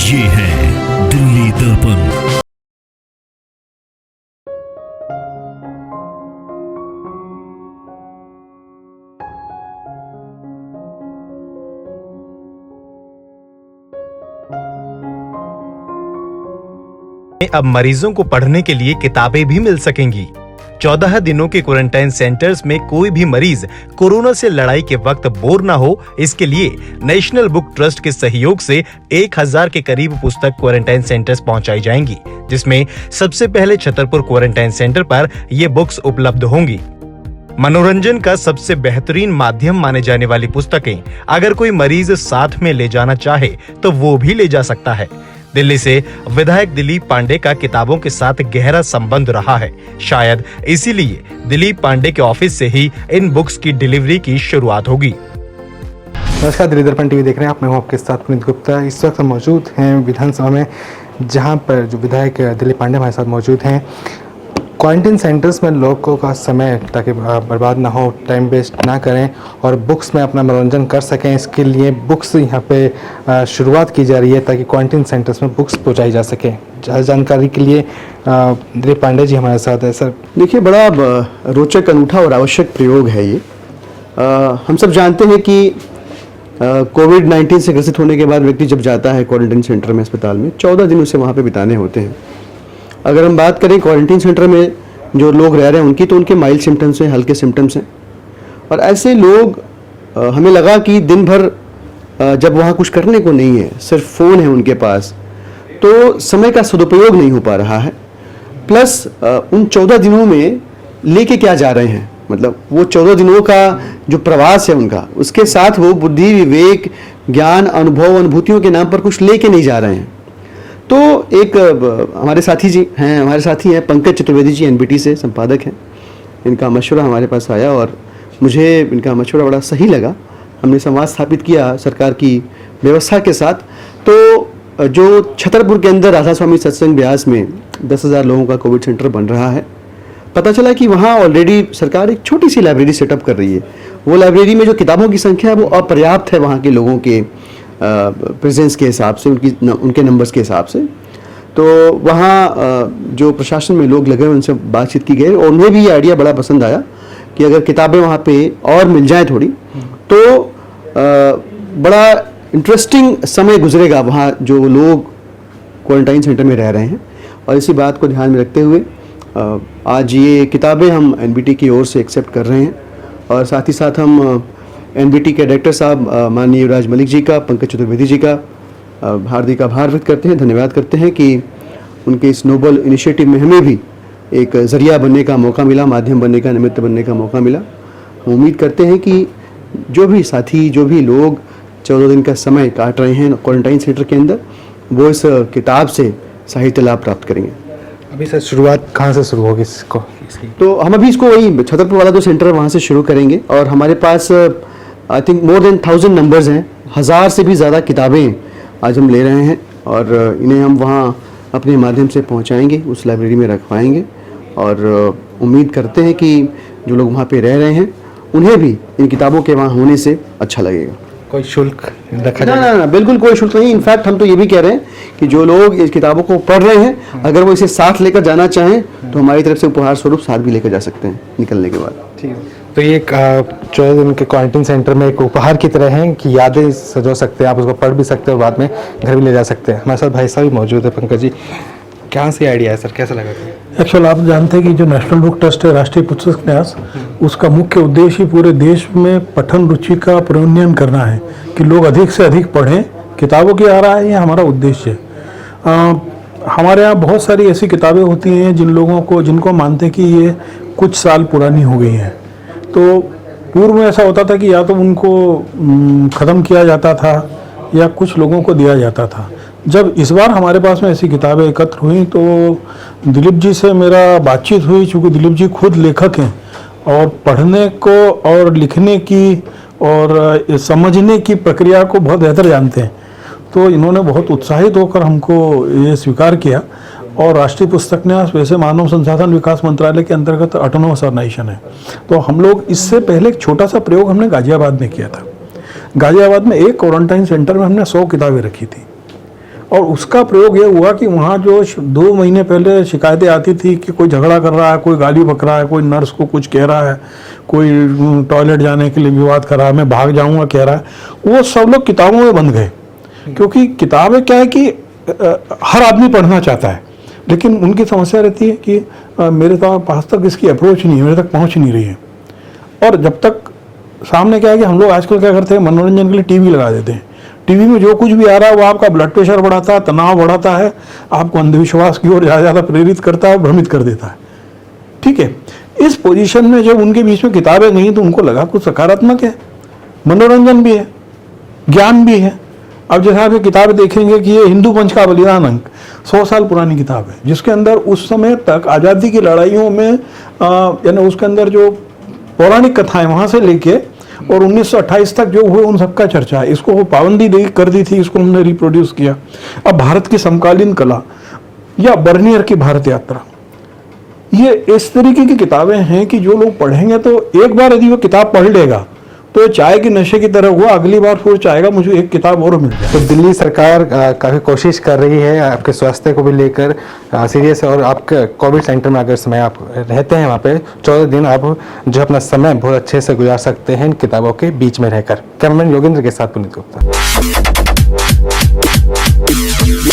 ये है दिल्ली दर्पण। अब मरीजों को पढ़ने के लिए किताबें भी मिल सकेंगी। 14 दिनों के क्वारंटाइन सेंटर्स में कोई भी मरीज कोरोना से लड़ाई के वक्त बोर ना हो, इसके लिए नेशनल बुक ट्रस्ट के सहयोग से 1000 के करीब पुस्तक क्वारंटाइन सेंटर्स पहुंचाई जाएंगी, जिसमें सबसे पहले छतरपुर क्वारंटाइन सेंटर पर ये बुक्स उपलब्ध होंगी। मनोरंजन का सबसे बेहतरीन माध्यम माने जाने वाली पुस्तकें अगर कोई मरीज साथ में ले जाना चाहे तो वो भी ले जा सकता है। दिल्ली से विधायक दिलीप पांडे का किताबों के साथ गहरा संबंध रहा है। शायद इसीलिए दिलीप पांडे के ऑफिस से ही इन बुक्स की डिलीवरी की शुरुआत होगी। नमस्कार, दिल्ली दर्पण टीवी देख रहे हैं आप। मैं हूं आपके साथ पुनीत गुप्ता। इस वक्त हम मौजूद हैं विधानसभा में, जहां पर जो विधायक दिलीप पांडे हमारे साथ मौजूद हैं। क्वारंटाइन सेंटर्स में लोगों का समय ताकि बर्बाद ना हो, टाइम वेस्ट ना करें और बुक्स में अपना मनोरंजन कर सकें, इसके लिए बुक्स यहाँ पे शुरुआत की जा रही है ताकि क्वारंटाइन सेंटर्स में बुक्स पहुँचाई जा सके। जानकारी के लिए दिलीप पांडे जी हमारे साथ है। सर देखिए, बड़ा रोचक, अनूठा और आवश्यक प्रयोग है ये। हम सब जानते हैं कि कोविड-19 से ग्रसित होने के बाद व्यक्ति जब जाता है क्वारंटाइन सेंटर में, अस्पताल में, 14 दिन उसे वहाँ पे बिताने होते हैं। अगर हम बात करें क्वारंटाइन सेंटर में जो लोग रह रहे हैं उनकी, तो उनके माइल्ड सिम्टम्स हैं, हल्के सिम्टम्स हैं। और ऐसे लोग, हमें लगा कि दिन भर जब वहाँ कुछ करने को नहीं है, सिर्फ फ़ोन है उनके पास, तो समय का सदुपयोग नहीं हो पा रहा है। प्लस उन 14 दिनों में लेके क्या जा रहे हैं, मतलब वो 14 दिनों का जो प्रवास है उनका, उसके साथ वो बुद्धि, विवेक, ज्ञान, अनुभव, अनुभूतियों के नाम पर कुछ लेके नहीं जा रहे हैं। तो एक हमारे साथी हैं पंकज चतुर्वेदी जी, एनबीटी से संपादक हैं। इनका मशवरा हमारे पास आया और मुझे इनका मशवरा बड़ा सही लगा। हमने संवाद स्थापित किया सरकार की व्यवस्था के साथ। तो जो छतरपुर के अंदर राधा स्वामी सत्संग ब्यास में 10,000 लोगों का कोविड सेंटर बन रहा है, पता चला कि वहाँ ऑलरेडी सरकार एक छोटी सी लाइब्रेरी सेटअप कर रही है। वो लाइब्रेरी में जो किताबों की संख्या है वो अपर्याप्त है वहाँ के लोगों के प्रेजेंस के हिसाब से, उनके नंबर्स के हिसाब से। तो वहाँ जो प्रशासन में लोग लगे उनसे बातचीत की गई और उन्हें भी ये आइडिया बड़ा पसंद आया कि अगर किताबें वहाँ पे और मिल जाएं थोड़ी, तो बड़ा इंटरेस्टिंग समय गुजरेगा वहाँ जो लोग क्वारंटाइन सेंटर में रह रहे हैं। और इसी बात को ध्यान में रखते हुए आज ये किताबें हम एनबीटी की ओर से एक्सेप्ट कर रहे हैं। और साथ ही साथ हम एनबीटी के डायरेक्टर साहब माननीय युवराज मलिक जी का, पंकज चतुर्वेदी जी का हार्दिक आभार व्यक्त करते हैं, धन्यवाद करते हैं कि उनके इस नोबल इनिशिएटिव में हमें भी एक ज़रिया बनने का मौका मिला, माध्यम बनने का, निमित्त बनने का मौका मिला। हम उम्मीद करते हैं कि जो भी साथी, जो भी लोग 14 दिन का समय काट रहे हैं क्वारंटाइन सेंटर के अंदर, वो इस किताब से साहित्य लाभ प्राप्त करेंगे। अभी सर शुरुआत कहाँ से शुरू होगी इसको? तो हम अभी इसको वही छतरपुर वाला जो सेंटर है वहाँ से शुरू करेंगे। और हमारे पास I think more than 1000 numbers हैं, 1000 से भी ज़्यादा किताबें आज हम ले रहे हैं और इन्हें हम वहाँ अपने माध्यम से पहुँचाएंगे, उस लाइब्रेरी में रखवाएंगे। और उम्मीद करते हैं कि जो लोग वहाँ पे रह रहे हैं उन्हें भी इन किताबों के वहाँ होने से अच्छा लगेगा। कोई शुल्क रखा जाएगा? ना, बिल्कुल कोई शुल्क नहीं। इनफैक्ट हम तो ये भी कह रहे हैं कि जो लोग इस किताबों को पढ़ रहे हैं, अगर वो इसे साथ लेकर जाना चाहें तो हमारी तरफ से उपहार स्वरूप साथ भी लेकर जा सकते हैं निकलने के बाद। ठीक है। तो ये 14 दिन के क्वारंटाइन सेंटर में एक उपहार की तरह है कि यादें सजो सकते हैं, आप उसको पढ़ भी सकते हो, बाद में घर भी ले जा सकते हैं। हमारे साथ भाई साहब भी मौजूद है। पंकज जी, कहाँ से आइडिया है सर, कैसा लगा? एक्चुअल आप जानते हैं कि जो नेशनल बुक ट्रस्ट है, राष्ट्रीय पुस्तक न्यास, उसका मुख्य उद्देश्य पूरे देश में पठन रुचि का प्रोन्नयन करना है कि लोग अधिक से अधिक पढ़ें। किताबों की आ रहा है, ये हमारा उद्देश्य है। हमारे यहाँ बहुत सारी ऐसी किताबें होती हैं जिनको मानते हैं कि ये कुछ साल पुरानी हो गई हैं। तो पूर्व में ऐसा होता था कि या तो उनको ख़त्म किया जाता था या कुछ लोगों को दिया जाता था। जब इस बार हमारे पास में ऐसी किताबें एकत्र हुई तो दिलीप जी से मेरा बातचीत हुई, चूँकि दिलीप जी खुद लेखक हैं और पढ़ने को और लिखने की और समझने की प्रक्रिया को बहुत बेहतर जानते हैं। तो इन्होंने बहुत उत्साहित होकर हमको ये स्वीकार किया। और राष्ट्रीय पुस्तक न्यास वैसे मानव संसाधन विकास मंत्रालय के अंतर्गत ऑटोनोमस ऑर्गेनाइजेशन है। तो हम लोग इससे पहले एक छोटा सा प्रयोग हमने गाजियाबाद में किया था। गाजियाबाद में एक क्वारंटाइन सेंटर में हमने 100 किताबें रखी थी और उसका प्रयोग ये हुआ कि वहाँ जो 2 महीने पहले शिकायतें आती थी कि कोई झगड़ा कर रहा है, कोई गाली बक रहा है, कोई नर्स को कुछ कह रहा है, कोई टॉयलेट जाने के लिए विवाद कर रहा है, मैं भाग जाऊंगा कह रहा है, वो सब लोग किताबों में बंद गए। क्योंकि किताबें क्या है कि हर आदमी पढ़ना चाहता है, लेकिन उनकी समस्या रहती है कि मेरे पास तक इसकी अप्रोच नहीं है, मेरे तक पहुँच नहीं रही है। और जब तक सामने क्या है कि हम लोग आजकल क्या करते हैं, मनोरंजन के लिए टीवी लगा देते हैं। टीवी में जो कुछ भी आ रहा है वो आपका ब्लड प्रेशर बढ़ाता है, तनाव बढ़ाता है, आपको अंधविश्वास की ओर ज़्यादा प्रेरित करता है, भ्रमित कर देता है। ठीक है, इस पोजीशन में जब उनके बीच में किताबें गई तो उनको लगा कुछ सकारात्मक है, मनोरंजन भी है, ज्ञान भी है। अब जैसे आप ये किताब देखेंगे कि ये हिंदू पंच का बलिदान अंक 100 साल पुरानी किताब है, जिसके अंदर उस समय तक आज़ादी की लड़ाइयों में यानी उसके अंदर जो पौराणिक कथाएं वहाँ से लेके और 1928 तक जो हुए उन सबका चर्चा है। इसको वो पाबंदी कर दी थी, इसको हमने रिप्रोड्यूस किया। अब भारत की समकालीन कला या बर्नियर की भारत यात्रा, ये इस तरीके की किताबें हैं कि जो लोग पढ़ेंगे तो एक बार यदि वो किताब पढ़ लेगा तो चाय के नशे की तरह हुआ, अगली बार फिर चाहेगा मुझे एक किताब और मिल जाए। तो दिल्ली सरकार काफ़ी कोशिश कर रही है आपके स्वास्थ्य को भी लेकर सीरियस है, और आपके कोविड सेंटर में अगर समय आप रहते हैं वहाँ पे 14 दिन आप जो अपना समय बहुत अच्छे से गुजार सकते हैं इन किताबों के बीच में रहकर। कैमरामैन योगेंद्र के साथ पुनीत गुप्ता।